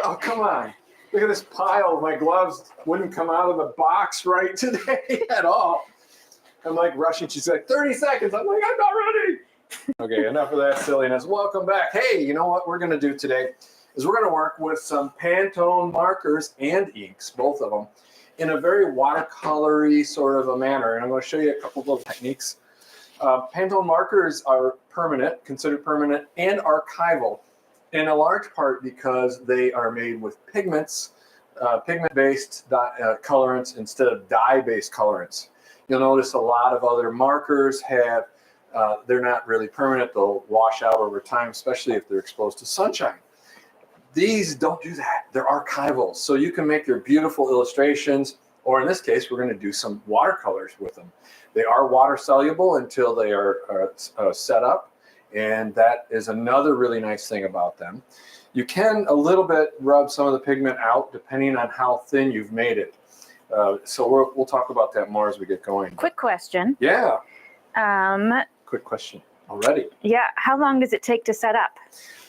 Oh, come on. Look at this pile. My gloves wouldn't come out of the box right today at all. I'm like rushing. She's like, 30 seconds. I'm like, I'm not ready. Okay, enough of that silliness. Welcome back. Hey, you know what we're going to do today is we're going to work with some Pantone markers and inks, both of them, in a very watercolory sort of a manner. And I'm going to show you a couple of those techniques. Pantone markers are permanent, considered permanent, and archival, in a large part because they are made with pigments, pigment-based colorants instead of dye-based colorants. You'll notice a lot of other markers have, they're not really permanent. They'll wash out over time, especially if they're exposed to sunshine. These don't do that. They're archival. So you can make your beautiful illustrations, or in this case, we're going to do some watercolors with them. They are water soluble until they are set up. And that is another really nice thing about them. You can a little bit rub some of the pigment out depending on how thin you've made it. So we'll talk about that more as we get going. Quick question. Yeah. Quick question already. Yeah. How long does it take to set up?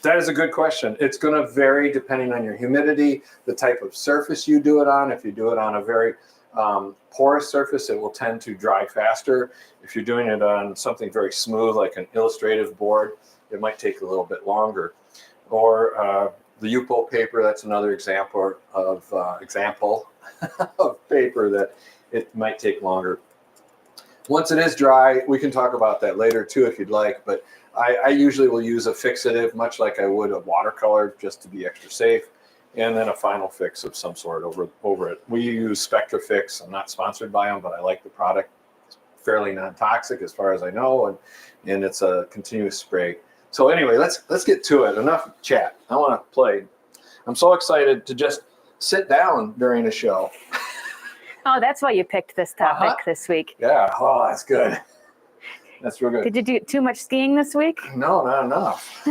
That is a good question. It's going to vary depending on your humidity, the type of surface you do it on. If you do it on a very porous surface, it will tend to dry faster. If you're doing it on something very smooth, like an illustrative board, it might take a little bit longer. Or the Yupo paper, that's another example of of paper that it might take longer. Once it is dry, we can talk about that later too if you'd like, but I usually will use a fixative, much like I would a watercolor, just to be extra safe, and then a final fix of some sort over it. We use SpectraFix. I'm not sponsored by them, but I like the product. It's fairly non-toxic as far as I know, and it's a continuous spray. So anyway, let's get to it. Enough chat. I want to play. I'm so excited to just sit down during a show. Oh, that's why you picked this topic this week. Yeah. Oh, that's good. That's real good. Did you do too much skiing this week? No, not enough.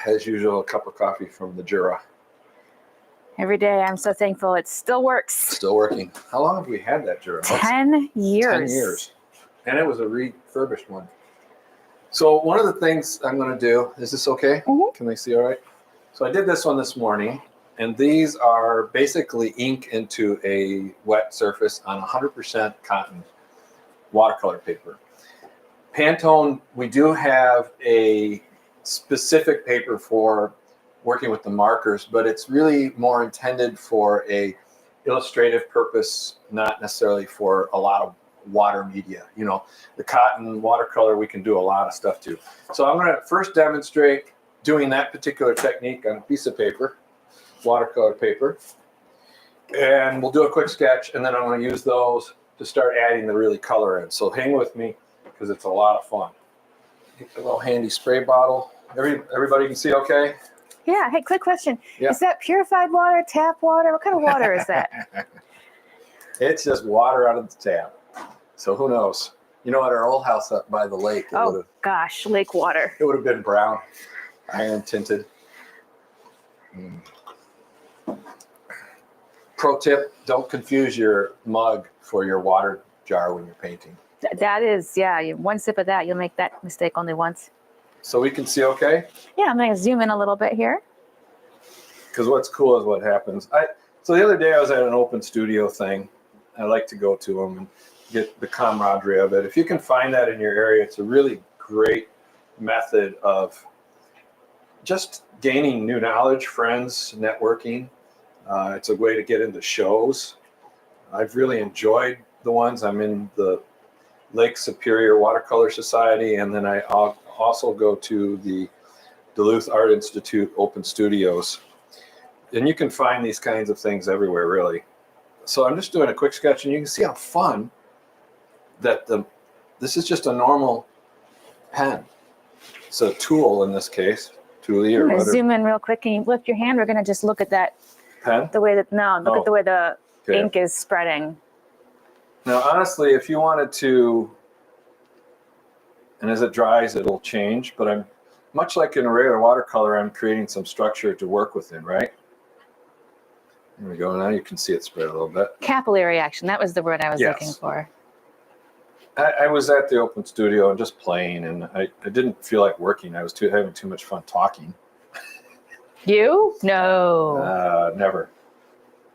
As usual, a cup of coffee from the Jura. Every day, I'm so thankful it still works. Still working. How long have we had that Jura? 10 years. 10 years. And it was a refurbished one. So one of the things I'm going to do, is this okay? Mm-hmm. Can they see all right? So I did this one this morning, and these are basically ink into a wet surface on 100% cotton watercolor paper. Pantone, we do have a specific paper for working with the markers, but it's really more intended for a illustrative purpose, not necessarily for a lot of water media. You know, the cotton watercolor, we can do a lot of stuff too. So I'm going to first demonstrate doing that particular technique on a piece of paper, watercolor paper, and we'll do a quick sketch, and then I'm going to use those to start adding the really color in. So hang with me because it's a lot of fun. Get a little handy spray bottle. Everybody can see okay? Yeah. Hey, quick question. Yeah. Is that purified water, tap water? What kind of water is that? It's just water out of the tap. So who knows? You know, at our old house up by the lake, Oh, gosh, lake water. it would have been brown, iron tinted. Pro tip, don't confuse your mug for your water jar when you're painting. That is, yeah, one sip of that, you'll make that mistake only once. So we can see okay? Yeah, I'm going to zoom in a little bit here. Because what's cool is what happens. So the other day I was at an open studio thing. I like to go to them and get the camaraderie of it. If you can find that in your area, it's a really great method of just gaining new knowledge, friends, networking. It's a way to get into shows. I've really enjoyed the ones. I'm in the Lake Superior Watercolor Society, and then I also go to the Duluth Art Institute Open Studios. And you can find these kinds of things everywhere, really. So I'm just doing a quick sketch, and you can see how fun that this is just a normal pen. It's a tool in this case, toolie or whatever. Zoom in real quick. Can you lift your hand? We're going to just look at that. Pen? The way that, no, look at the way the ink is spreading. Now, honestly, if you wanted to, and as it dries, it'll change, but I'm much like in a regular watercolor, I'm creating some structure to work within, right? There we go. Now you can see it spread a little bit. Capillary action. That was the word I was Yes. looking for. I was at the open studio and just playing, and I didn't feel like working. I was having too much fun talking. You? No. Never.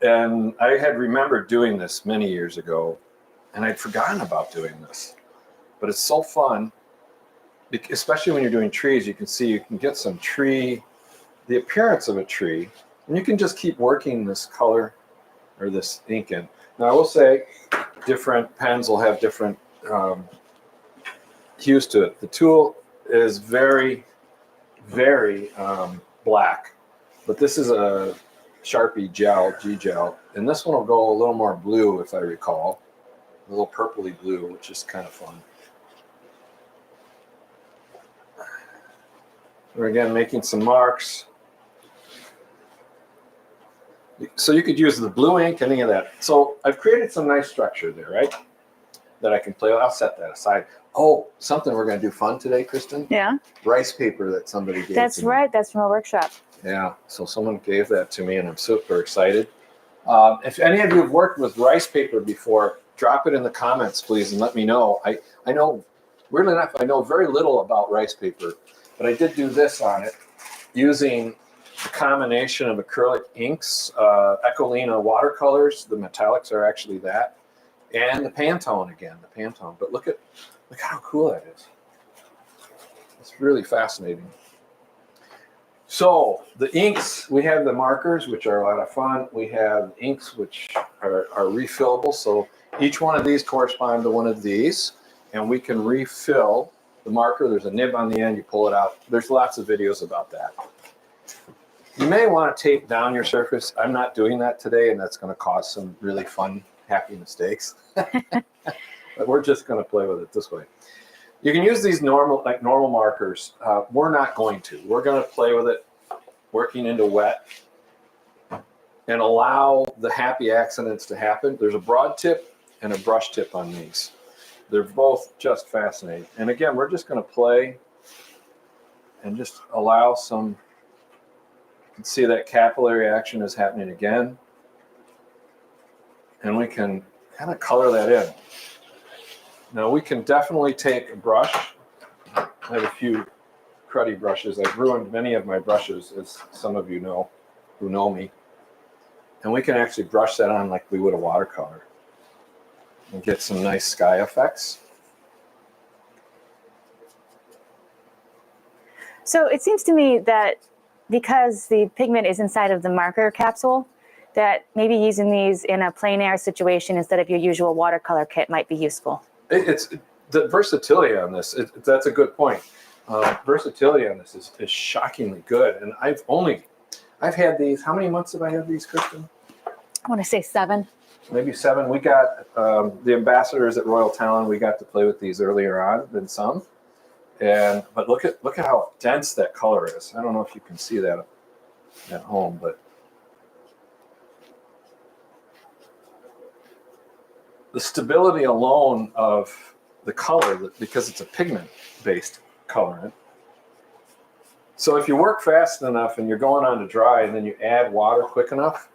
And I had remembered doing this many years ago, and I'd forgotten about doing this. But it's so fun, especially when you're doing trees. You can see you can get some tree, the appearance of a tree, and you can just keep working this color or this ink in. Now I will say, different pens will have different hues to it. The tool is very, very black, but this is a Sharpie gel, G-gel, and this one will go a little more blue, if I recall, a little purpley blue, which is kind of fun. We're again making some marks. So you could use the blue ink, any of that. So I've created some nice structure there, right? That I can play with. I'll set that aside. Oh, something we're going to do fun today, Kristen. Yeah. Rice paper that somebody gave That's to me. right. That's from a workshop. Yeah. So someone gave that to me, and I'm super excited. If any of you have worked with rice paper before, drop it in the comments, please, and let me know. I know, weirdly enough, I know very little about rice paper, but I did do this on it using a combination of acrylic inks, Ecolina watercolors. The metallics are actually that, and the Pantone again, the Pantone. But look how cool that is. It's really fascinating. So the inks, we have the markers, which are a lot of fun. We have inks, which are refillable. So each one of these corresponds to one of these, and we can refill the marker. There's a nib on the end. You pull it out. There's lots of videos about that. You may want to tape down your surface. I'm not doing that today, and that's going to cause some really fun, happy mistakes. But we're just going to play with it this way. You can use these normal markers. We're not going to. We're going to play with it, working into wet, and allow the happy accidents to happen. There's a broad tip and a brush tip on these. They're both just fascinating. And again, we're just going to play and just allow some. You can see that capillary action is happening again. And we can kind of color that in. Now we can definitely take a brush. I have a few cruddy brushes. I've ruined many of my brushes, as some of you know, who know me. And we can actually brush that on like we would a watercolor and get some nice sky effects. So it seems to me that because the pigment is inside of the marker capsule, that maybe using these in a plein air situation instead of your usual watercolor kit might be useful. It's the versatility on this. That's a good point. Versatility on this is shockingly good. And I've had these. How many months have I had these, Kristen? I want to say 7. Maybe 7. We got the ambassadors at Royal Talon. We got to play with these earlier on than some. But look at how dense that color is. I don't know if you can see that at home, but the stability alone of the color, because it's a pigment-based colorant. So if you work fast enough and you're going on to dry and then you add water quick enough,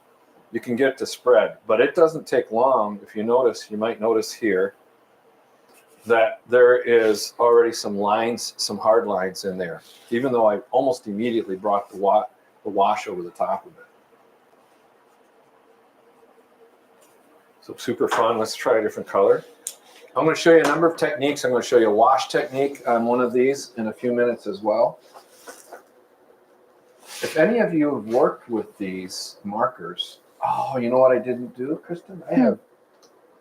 you can get it to spread. But it doesn't take long. If you notice, you might notice here that there is already some lines, some hard lines in there, even though I almost immediately brought the wash over the top of it. So super fun. Let's try a different color. I'm going to show you a number of techniques. I'm going to show you a wash technique on one of these in a few minutes as well. If any of you have worked with these markers, oh, you know what I didn't do, Kristen? I have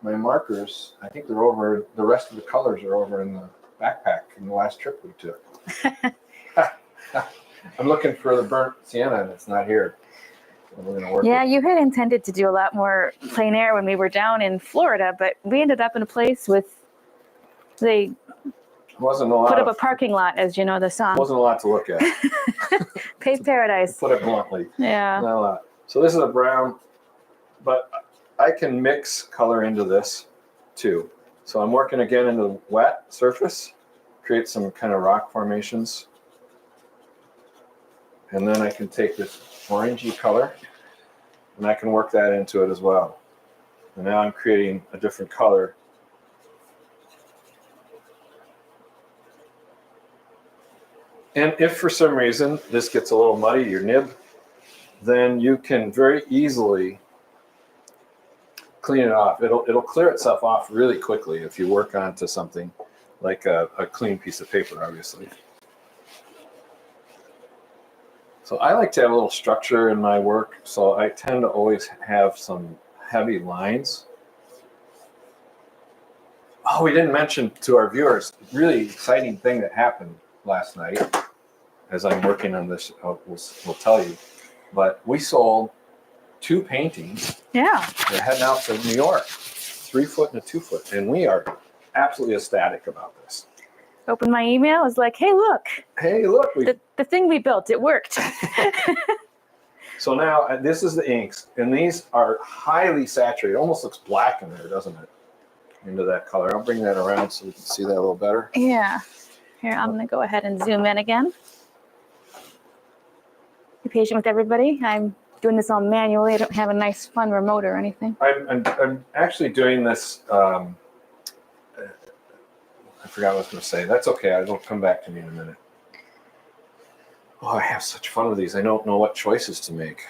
my markers. I think they're over. The rest of the colors are over in the backpack from the last trip we took. I'm looking for the burnt sienna, and it's not here. We're gonna work You had intended to do a lot more plein air when we were down in Florida, but we ended up in a place they wasn't a lot put up a parking lot, as you know the song. Wasn't a lot to look at. Paved paradise. Put it bluntly. Yeah. Not a lot. So this is a brown, but I can mix color into this too. So I'm working again into the wet surface, create some kind of rock formations. And then I can take this orangey color and I can work that into it as well. And now I'm creating a different color. And if for some reason this gets a little muddy, your nib then you can very easily clean it off. It'll clear itself off really quickly if you work onto something like a clean piece of paper, obviously. So I like to have a little structure in my work, so I tend to always have some heavy lines. Oh, we didn't mention to our viewers, really exciting thing that happened last night as I'm working on this, we'll tell you. But we sold 2 paintings. Yeah. They're heading out to New York, 3 foot and a 2 foot. And we are absolutely ecstatic about this. Opened my email, was like, hey, look. Hey, look. The thing we built, it worked. So now this is the inks, and these are highly saturated. It almost looks black in there, doesn't it? Into that color. I'll bring that around so you can see that a little better. Yeah. Here, I'm going to go ahead and zoom in again. Be patient with everybody. I'm doing this all manually. I don't have a nice, fun remote or anything. I'm actually doing this. I forgot what I was going to say. That's okay. It'll come back to me in a minute. Oh, I have such fun with these. I don't know what choices to make.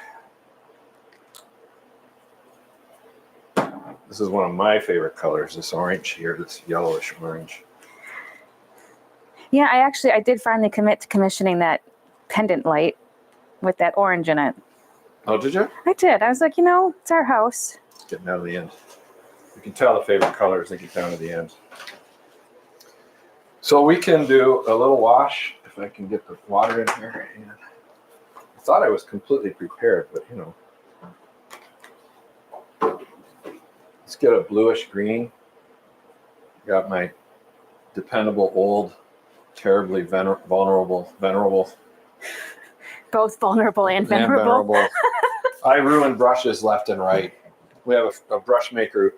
This is one of my favorite colors, this orange here, this yellowish orange. Yeah, I did finally commit to commissioning that pendant light with that orange in it. Oh, did you? I did. I was like, it's our house. It's getting down to the end. You can tell the favorite color as they get down to the end. So we can do a little wash, if I can get the water in here. And I thought I was completely prepared, but let's get a bluish green. Got my dependable, old, terribly venerable. Both vulnerable and venerable. I ruin brushes left and right. We have a brush maker.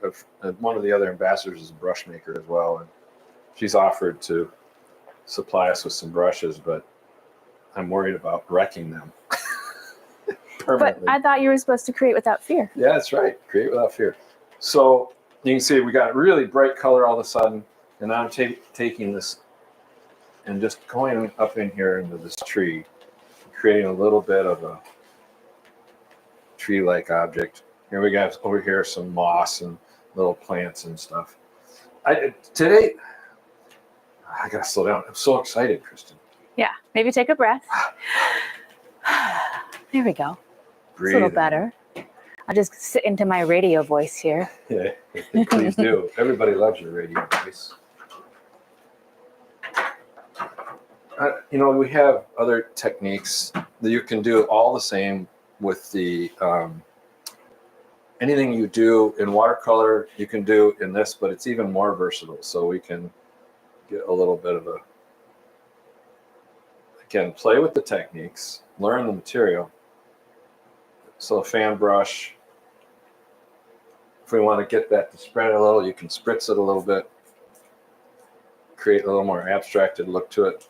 One of the other ambassadors is a brush maker as well, and she's offered to supply us with some brushes, but I'm worried about wrecking them permanently. But I thought you were supposed to create without fear. Yeah, that's right. Create without fear. So you can see we got a really bright color all of a sudden, and now I'm taking this and just going up in here into this tree, creating a little bit of a tree-like object. Here we got over here some moss and little plants and stuff. Today, I gotta slow down. I'm so excited, Kristen. Yeah, maybe take a breath. There we go. Breathe. It's a little better. I'll just sit into my radio voice here. Yeah, please do. Everybody loves your radio voice. We have other techniques that you can do all the same with the anything you do in watercolor, you can do in this, but it's even more versatile. So we can get a little bit of again, play with the techniques, learn the material. So a fan brush, if we want to get that to spread a little, you can spritz it a little bit, create a little more abstracted look to it.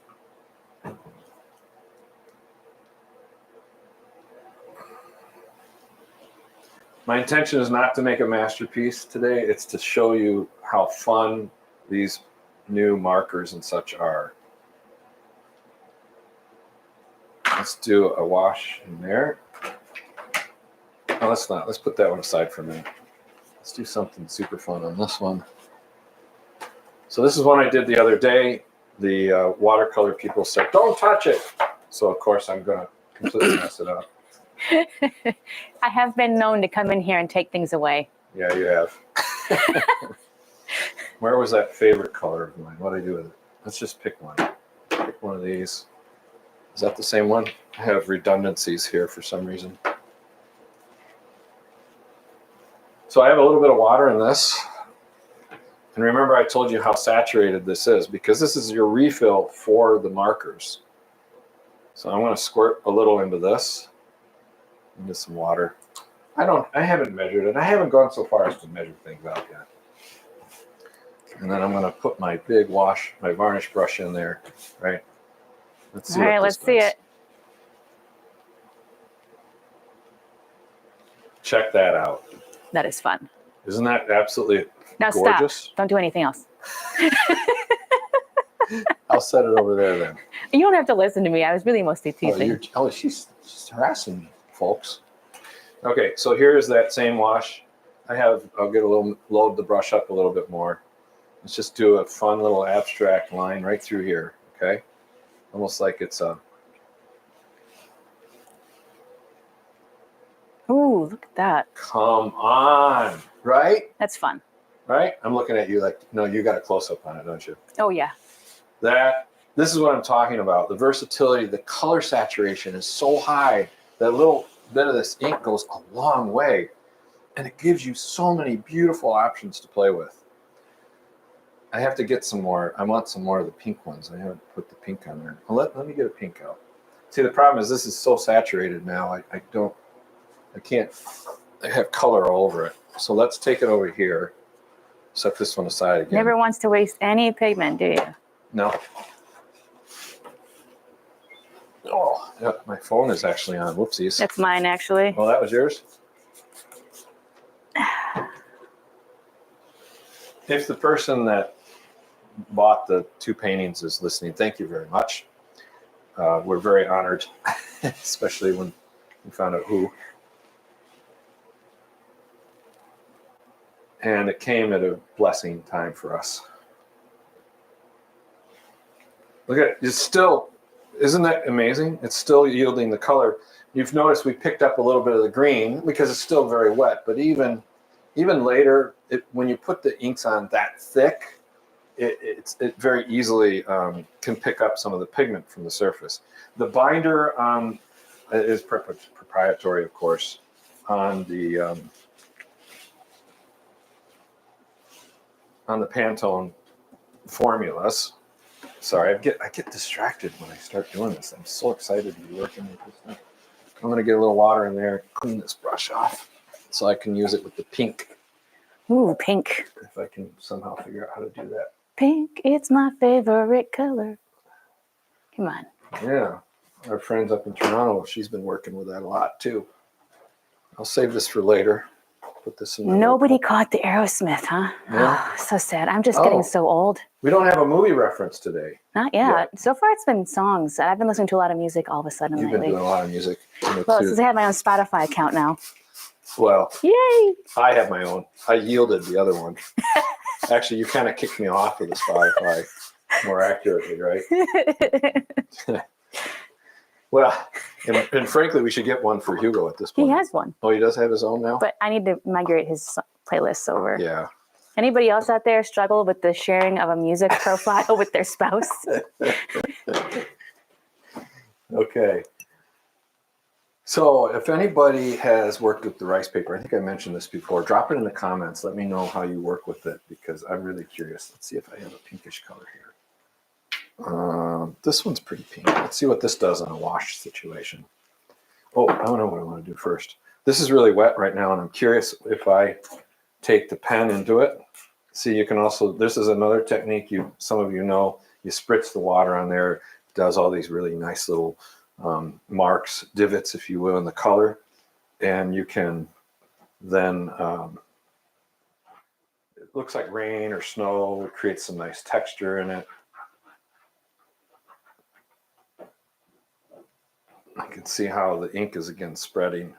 My intention is not to make a masterpiece today. It's to show you how fun these new markers and such are. Let's do a wash in there. No, let's not. Let's put that one aside for a minute. Let's do something super fun on this one. So this is one I did the other day. The watercolor people said, don't touch it. So of course I'm going to completely mess it up. I have been known to come in here and take things away. Yeah, you have. Where was that favorite color of mine? What do I do with it? Let's just pick one. Pick one of these. Is that the same one? I have redundancies here for some reason. So I have a little bit of water in this. And remember I told you how saturated this is because this is your refill for the markers. So I'm going to squirt a little into this. Into some water. I haven't measured it. I haven't gone so far as to measure things out yet. And then I'm going to put my big my varnish brush in there, right? Let's see. All right, let's see it. Check that out. That is fun. Isn't that absolutely now gorgeous? Stop. Don't do anything else. I'll set it over there then. You don't have to listen to me. I was really mostly teasing. She's harassing me. folks. Okay, so here's that same wash. I'll get a little, load the brush up a little bit more. Let's just do a fun little abstract line right through here, okay? Almost like it's a... Ooh, look at that. Come on, right? That's fun. Right? I'm looking at you like, no, you got a close-up on it, don't you? Oh, yeah. This is what I'm talking about. The versatility, the color saturation is so high that a little bit of this ink goes a long way. And it gives you so many beautiful options to play with. I have to get some more. I want some more of the pink ones. I haven't put the pink on there. Well, let me get a pink out. See, the problem is this is so saturated now. I have color all over it. So let's take it over here. Set this one aside again. Never wants to waste any pigment, do you? No. Oh, yeah, my phone is actually on. Whoopsies. That's mine, actually. Oh, that was yours? If the person that bought the 2 paintings is listening, thank you very much. We're very honored, especially when we found out who. And it came at a blessing time for us. Look at it. It's still, isn't that amazing? It's still yielding the color. You've noticed we picked up a little bit of the green because it's still very wet, but even later, when you put the inks on that thick, it very easily can pick up some of the pigment from the surface. The binder is proprietary, of course, on the Pantone formulas. Sorry, I get distracted when I start doing this. I'm so excited to be working with this thing. I'm going to get a little water in there, clean this brush off, so I can use it with the pink. Ooh, pink. If I can somehow figure out how to do that. Pink, it's my favorite color. Come on. Yeah, our friends up in Toronto, she's been working with that a lot too. I'll save this for later. Put this in. Nobody caught the Aerosmith, huh? Yeah. Oh, so sad. I'm just getting so old. We don't have a movie reference today. Not yet. So far, it's been songs. I've been listening to a lot of music all of a sudden You've lately. been doing a lot of music. Well, since I have my own Spotify account now. Well, yay! I have my own. I yielded the other one. Actually, you kind of kicked me off of the Spotify, more accurately, right? Well, and frankly, we should get one for Hugo at this point. He has one. Oh, he does have his own now? But I need to migrate his playlists over. Yeah. Anybody else out there struggle with the sharing of a music profile with their spouse? Okay. So if anybody has worked with the rice paper, I think I mentioned this before, drop it in the comments. Let me know how you work with it because I'm really curious. Let's see if I have a pinkish color here. This one's pretty pink. Let's see what this does on a wash situation. Oh, I don't know what I want to do first. This is really wet right now, and I'm curious if I take the pen into it. See, you can also, this is another technique some of you know, you spritz the water on there, it does all these really nice little marks, divots, if you will, in the color. And you can then, it looks like rain or snow, it creates some nice texture in it. I can see how the ink is again spreading.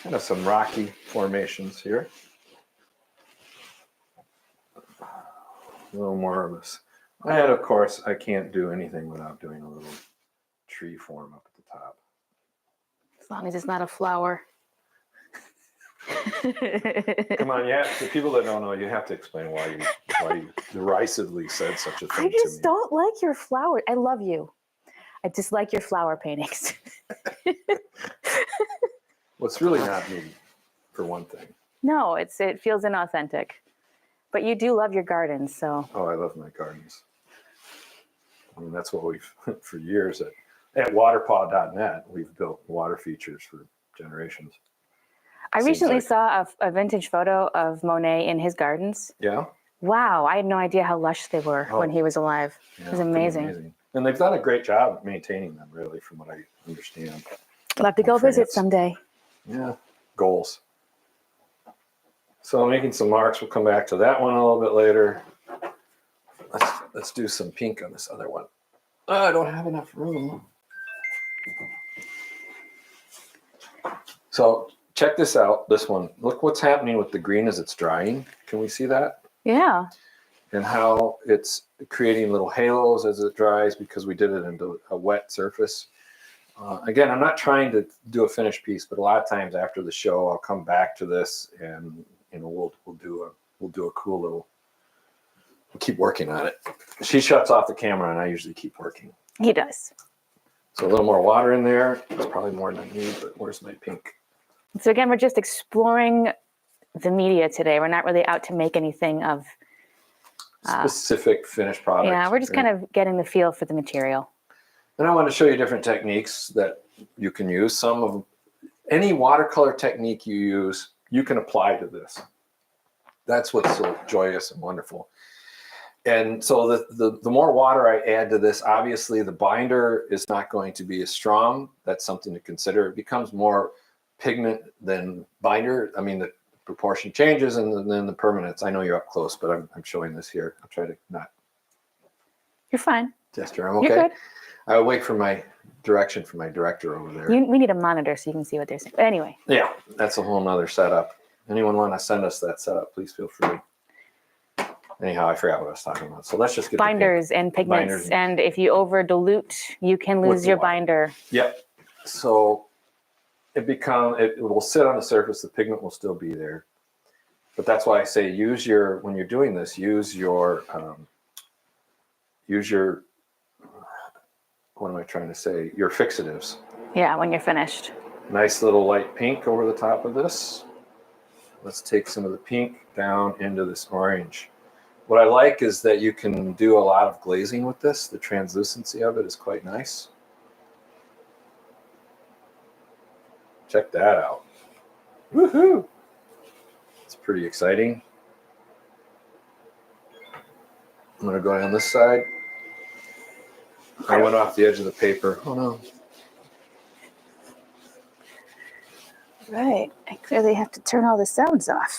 Kind of some rocky formations here. A little more of this. And of course, I can't do anything without doing a little tree form up at the top. As long as it's not a flower. Come on, yeah. The people that don't know, you have to explain why you derisively said such a thing to me. I just don't like your flower. I love you. I dislike your flower paintings. Well, it's really not me, for one thing. No, it feels inauthentic. But you do love your gardens, so. Oh, I love my gardens. I mean, that's what we've, for years at waterpaw.net, we've built water features for generations. I recently saw a vintage photo of Monet in his gardens. Yeah? Wow, I had no idea how lush they were when he was alive. Yeah, it was amazing. And they've done a great job maintaining them, really, from what I understand. We'll have to go visit someday. Yeah, goals. So I'm making some marks. We'll come back to that one a little bit later. Let's do some pink on this other one. I don't have enough room. So check this out, this one. Look what's happening with the green as it's drying. Can we see that? Yeah. And how it's creating little halos as it dries because we did it into a wet surface. Again, I'm not trying to do a finished piece, but a lot of times after the show, I'll come back to this and we'll do a cool little. We'll keep working on it. She shuts off the camera, and I usually keep working. He does. So a little more water in there. It's probably more than I need, but where's my pink? So again, we're just exploring the media today. We're not really out to make anything of Specific finished product. Yeah, we're just kind of getting the feel for the material. And I want to show you different techniques that you can use. Some of any watercolor technique you use, you can apply to this. That's what's so joyous and wonderful. And so the more water I add to this, obviously the binder is not going to be as strong. That's something to consider. It becomes more pigment than binder. I mean, the proportion changes and then the permanence. I know you're up close, but I'm showing this here. I'll try to not. You're fine. Gesture, I'm okay. You're good. I'll wait for my direction from my director over there. We need a monitor so you can see what they're saying. But anyway. Yeah, that's a whole nother setup. Anyone want to send us that setup, please feel free. Anyhow, I forgot what I was talking about. So let's just get binders and pigments. Binders. And if you over dilute, you can lose your binder. Yep. So it will sit on the surface. The pigment will still be there. But that's why I say when you're doing this, use your, what am I trying to say? Your fixatives. Yeah, when you're finished. Nice little light pink over the top of this. Let's take some of the pink down into this orange. What I like is that you can do a lot of glazing with this. The translucency of it is quite nice. Check that out. Woohoo! It's pretty exciting. I'm going to go on this side. I went off the edge of the paper. Oh no. Right. I clearly have to turn all the sounds off.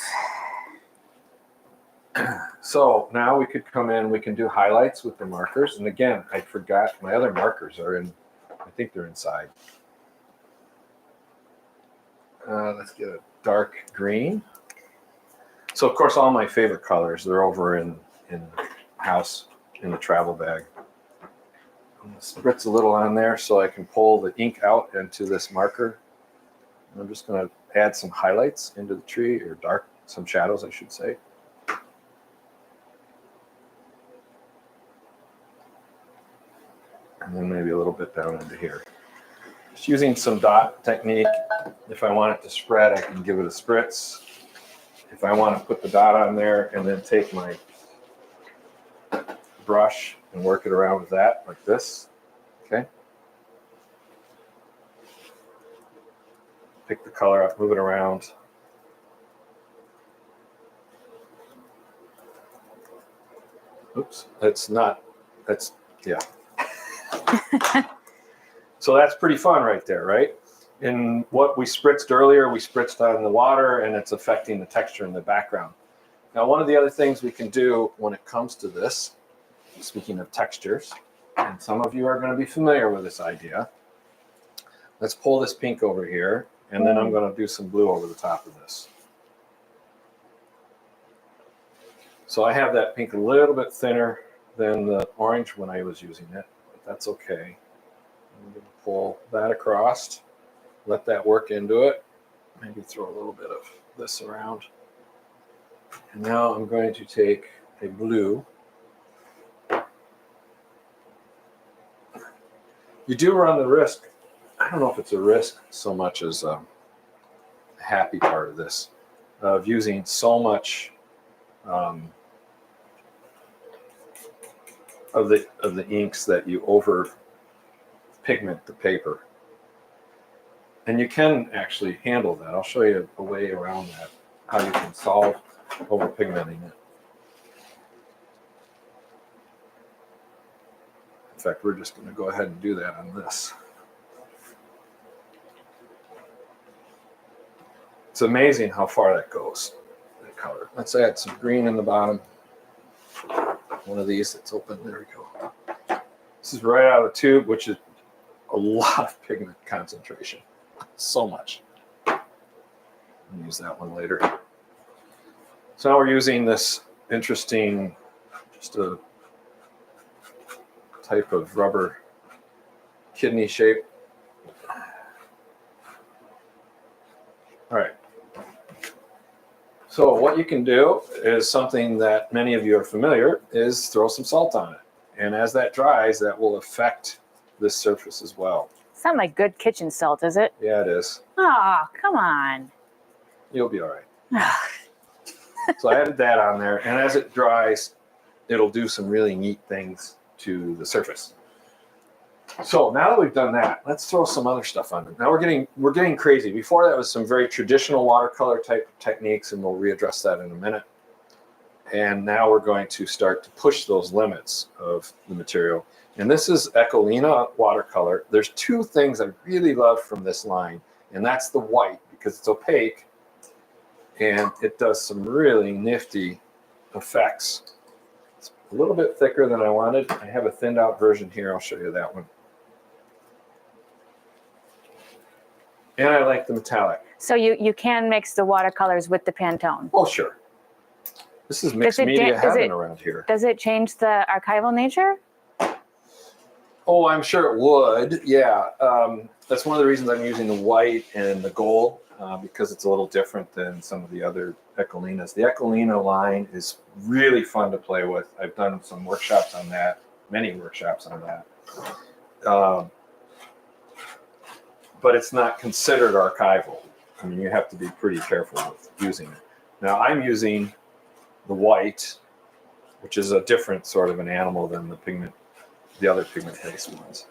So now we could come in, we can do highlights with the markers. And again, I forgot my other markers are in, I think they're inside. Let's get a dark green. So of course, all my favorite colors, they're over in the house in the travel bag. I'm gonna spritz a little on there so I can pull the ink out into this marker. And I'm just gonna add some highlights into the tree, or some shadows, I should say. And then maybe a little bit down into here. Just using some dot technique. If I want it to spread, I can give it a spritz. If I want to put the dot on there and then take my brush and work it around with that, like this, okay? Pick the color up, move it around. Oops, yeah. So that's pretty fun right there, right? In what we spritzed earlier, we spritzed on the water and it's affecting the texture in the background. Now, one of the other things we can do when it comes to this, speaking of textures, and some of you are going to be familiar with this idea. Let's pull this pink over here, and then I'm going to do some blue over the top of this. So I have that pink a little bit thinner than the orange when I was using it, but that's okay. I'm going to pull that across, let that work into it, maybe throw a little bit of this around. And now I'm going to take a blue. You do run the risk, I don't know if it's a risk so much as a happy part of this, of using so much of the inks that you over pigment the paper. And you can actually handle that. I'll show you a way around that, how you can solve over pigmenting it. In fact, we're just going to go ahead and do that on this. It's amazing how far that goes, that color. Let's add some green in the bottom. One of these that's open, there we go. This is right out of the tube, which is a lot of pigment concentration. So much. I'll use that one later. So now we're using this interesting, just a type of rubber kidney shape. All right. So what you can do is something that many of you are familiar, is throw some salt on it. And as that dries, that will affect this surface as well. It's not like good kitchen salt, is it? Yeah, it is. Oh, come on. You'll be all right. So I added that on there, and as it dries, it'll do some really neat things to the surface. So now that we've done that, let's throw some other stuff on it. Now we're getting crazy. Before that was some very traditional watercolor type techniques, and we'll readdress that in a minute. And now we're going to start to push those limits of the material. And this is Ecolina watercolor. There's two things I really love from this line, and that's the white, because it's opaque and it does some really nifty effects. It's a little bit thicker than I wanted. I have a thinned out version here. I'll show you that one. And I like the metallic. So you can mix the watercolors with the Pantone. Oh, sure. This is mixed media heaven around here. Does it change the archival nature? Oh, I'm sure it would. Yeah. That's one of the reasons I'm using the white and the gold, because it's a little different than some of the other Ecolinas. The Ecolina line is really fun to play with. I've done some workshops on that, many workshops on that. But it's not considered archival. I mean, you have to be pretty careful with using it. Now I'm using the white, which is a different sort of an animal than the other pigment-based ones.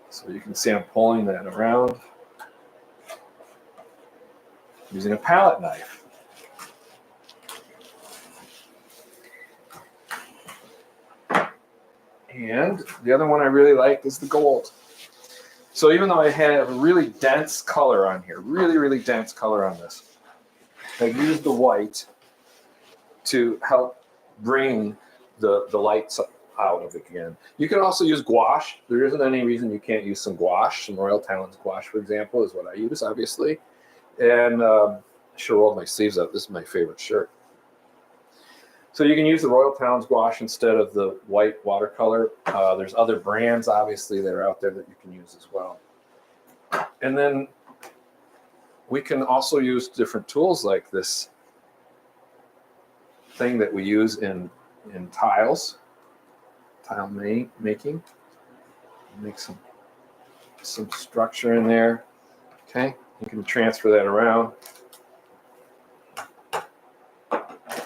So you can see I'm pulling that around using a palette knife. And the other one I really like is the gold. So even though I have a really dense color on here, really dense color on this, I've used the white to help bring the lights out of it again. You can also use gouache. There isn't any reason you can't use some gouache. Some Royal Talons gouache, for example, is what I use, obviously. And I should roll my sleeves up. This is my favorite shirt. So you can use the Royal Talons gouache instead of the white watercolor. There's other brands, obviously, that are out there that you can use as well. And then we can also use different tools like this thing that we use in tiles, tile making. Make some structure in there. Okay, you can transfer that around.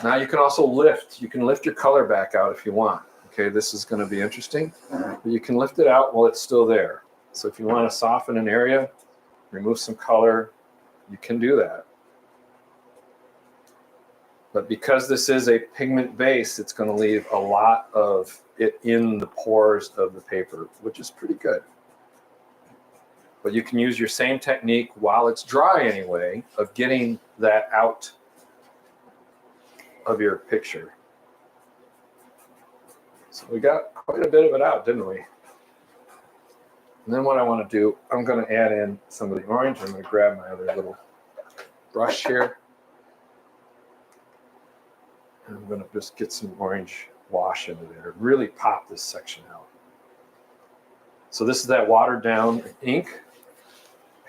Now you can also lift. You can lift your color back out if you want. Okay, this is going to be interesting. But you can lift it out while it's still there. So if you want to soften an area, remove some color, you can do that. But because this is a pigment base, it's going to leave a lot of it in the pores of the paper, which is pretty good. But you can use your same technique while it's dry anyway, of getting that out of your picture. So we got quite a bit of it out, didn't we? And then what I want to do, I'm going to add in some of the orange. I'm going to grab my other little brush here. And I'm going to just get some orange wash into there, really pop this section out. So this is that watered down ink,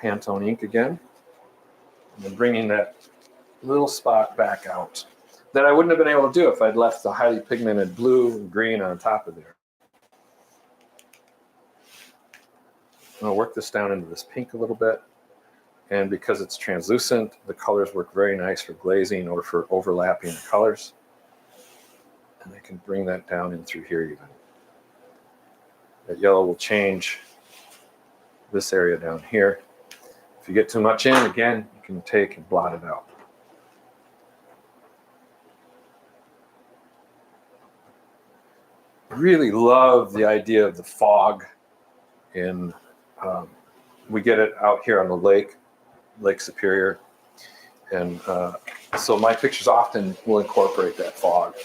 Pantone ink again. And then bringing that little spot back out that I wouldn't have been able to do if I'd left the highly pigmented blue and green on top of there. I'll work this down into this pink a little bit. And because it's translucent, the colors work very nice for glazing or for overlapping the colors. And I can bring that down in through here even. That yellow will change this area down here. If you get too much in, again, you can take and blot it out. I really love the idea of the fog in, we get it out here on the Lake Superior. And so my pictures often will incorporate that fog.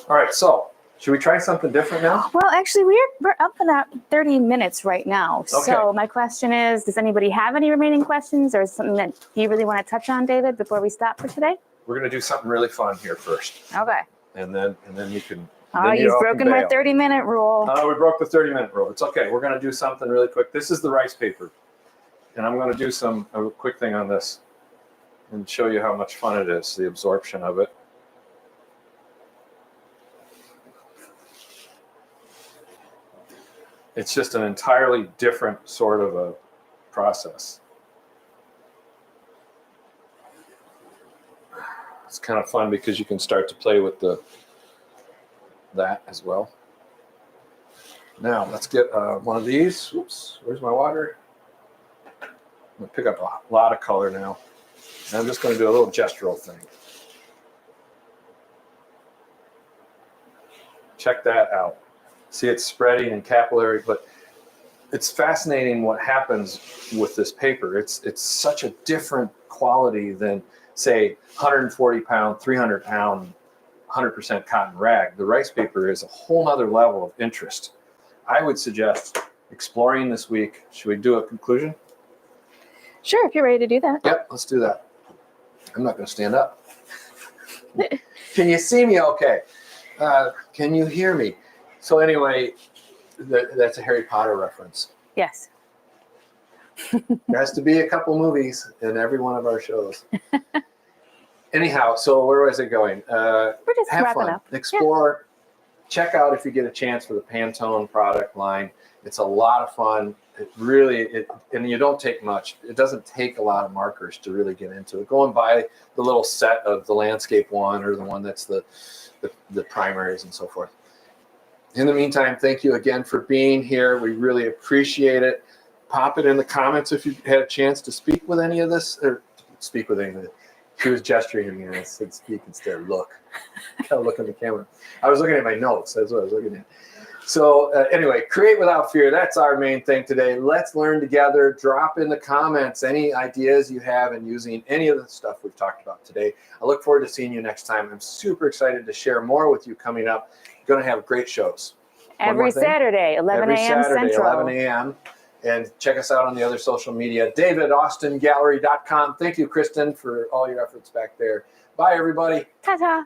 All right, so Should we try something different now? Well, actually, we're up in that 30 minutes right now. Okay. So my question is, does anybody have any remaining questions or something that you really want to touch on, David, before we stop for today? We're going to do something really fun here first. Okay. And then you can... Oh, you've broken my 30-minute rule. We broke the 30-minute rule. It's okay. We're going to do something really quick. This is the rice paper. And I'm going to do a quick thing on this and show you how much fun it is, the absorption of it. It's just an entirely different sort of a process. It's kind of fun because you can start to play with that as well. Now let's get one of these. Oops, where's my water? I'm gonna pick up a lot of color now. And I'm just gonna do a little gestural thing. Check that out. See, it's spreading and capillary, but it's fascinating what happens with this paper. It's such a different quality than, say, 140 pound, 300 pound, 100% cotton rag. The rice paper is a whole nother level of interest. I would suggest exploring this week. Should we do a conclusion? Sure, if you're ready to do that. Yep, let's do that. I'm not going to stand up. Can you see me okay? Can you hear me? So anyway, that's a Harry Potter reference. Yes. There has to be a couple movies in every one of our shows. Anyhow, so where was it going? We're just have wrapping fun, up. explore, check out if you get a chance for the Pantone product line. It's a lot of fun. And you don't take much. It doesn't take a lot of markers to really get into it. Go and buy the little set of the landscape one or the one that's the primaries and so forth. In the meantime, thank you again for being here. We really appreciate it. Pop it in the comments if you had a chance to speak with any of this, or speak with any of it. She was gesturing at me and I said speak instead of look. Gotta look at the camera. I was looking at my notes. That's what I was looking at. So anyway, create without fear. That's our main thing today. Let's learn together. Drop in the comments any ideas you have in using any of the stuff we've talked about today. I look forward to seeing you next time. I'm super excited to share more with you coming up. Going to have great shows. Every Saturday, 11 a.m. Central. 11 a.m. And check us out on the other social media, davidaustingallery.com. Thank you, Kristen, for all your efforts back there. Bye, everybody. Ta-ta.